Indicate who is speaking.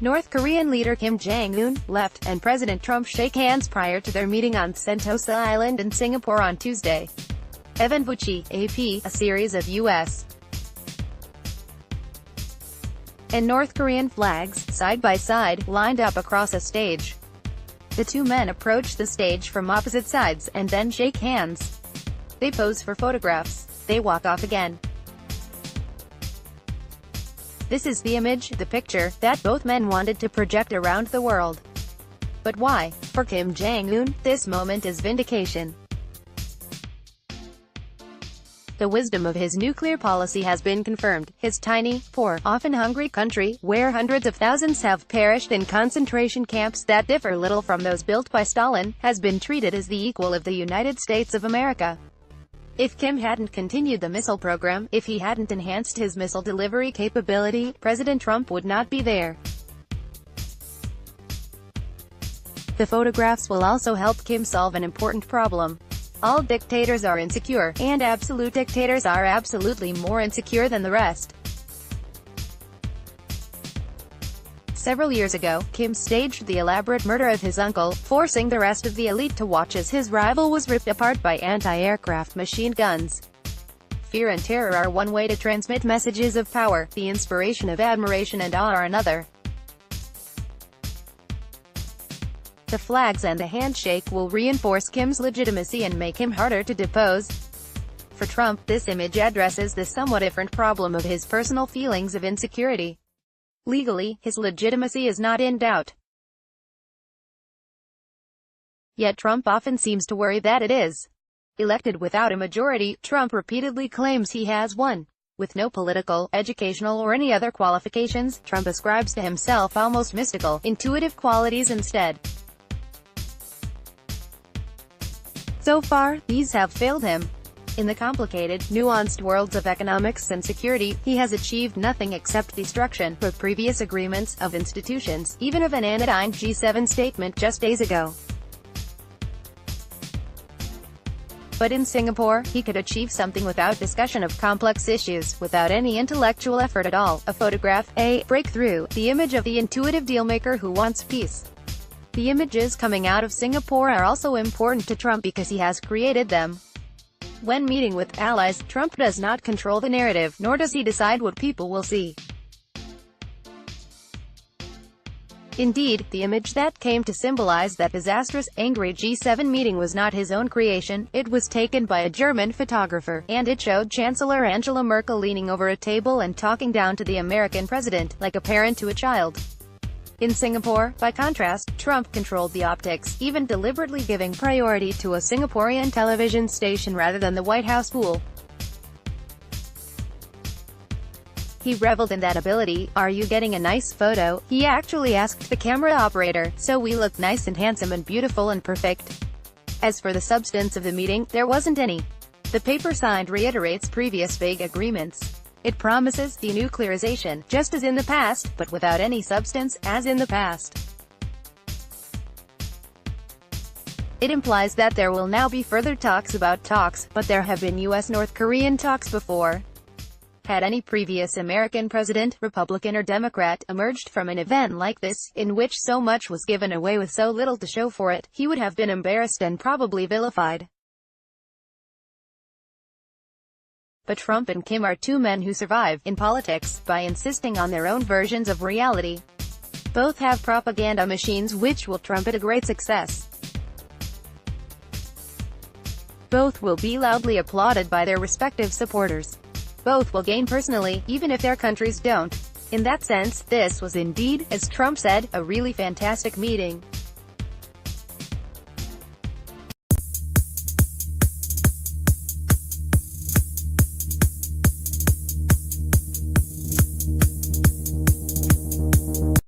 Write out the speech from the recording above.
Speaker 1: North Korean leader Kim Jong Un left, and President Trump shake hands prior to their meeting on Sentosa Island in Singapore on Tuesday. Evan Vucci, AP, a series of U.S. and North Korean flags, side by side, lined up across a stage. The two men approach the stage from opposite sides, and then shake hands. They pose for photographs. They walk off again. This is the image, the picture, that both men wanted to project around the world. But why? For Kim Jong Un, this moment is vindication. The wisdom of his nuclear policy has been confirmed. His tiny, poor, often hungry country, where hundreds of thousands have perished in concentration camps that differ little from those built by Stalin, has been treated as the equal of the United States of America. If Kim hadn't continued the missile program, if he hadn't enhanced his missile delivery capability, President Trump would not be there. The photographs will also help Kim solve an important problem. All dictators are insecure, and absolute dictators are absolutely more insecure than the rest. Several years ago, Kim staged the elaborate murder of his uncle, forcing the rest of the elite to watch as his rival was ripped apart by anti-aircraft machine guns. Fear and terror are one way to transmit messages of power, the inspiration of admiration and awe are another. The flags and the handshake will reinforce Kim's legitimacy and make him harder to depose. For Trump, this image addresses the somewhat different problem of his personal feelings of insecurity. Legally, his legitimacy is not in doubt. Yet Trump often seems to worry that it is. Elected without a majority, Trump repeatedly claims he has won. With no political, educational or any other qualifications, Trump ascribes to himself almost mystical, intuitive qualities instead. So far, these have failed him. In the complicated, nuanced worlds of economics and security, he has achieved nothing except destruction, of previous agreements, of institutions, even of an anodyne G7 statement just days ago. But in Singapore, he could achieve something without discussion of complex issues, without any intellectual effort at all. A photograph, a breakthrough, the image of the intuitive dealmaker who wants peace. The images coming out of Singapore are also important to Trump because he has created them. When meeting with allies, Trump does not control the narrative, nor does he decide what people will see. Indeed, the image that came to symbolize that disastrous, angry G7 meeting was not his own creation. It was taken by a German photographer, and it showed Chancellor Angela Merkel leaning over a table and talking down to the American president, like a parent to a child. In Singapore, by contrast, Trump controlled the optics, even deliberately giving priority to a Singaporean television station rather than the White House pool. He reveled in that ability. "Are you getting a nice photo?" he actually asked the camera operator, "so we look nice and handsome and beautiful and perfect." As for the substance of the meeting, there wasn't any. The paper signed reiterates previous vague agreements. It promises denuclearization, just as in the past, but without any substance, as in the past. It implies that there will now be further talks about talks, but there have been US-North Korean talks before. Had any previous American president, Republican or Democrat, emerged from an event like this, in which so much was given away with so little to show for it, he would have been embarrassed and probably vilified. But Trump and Kim are two men who survive, in politics, by insisting on their own versions of reality. Both have propaganda machines which will trumpet a great success. Both will be loudly applauded by their respective supporters. Both will gain personally, even if their countries don't. In that sense, this was indeed, as Trump said, a really fantastic meeting.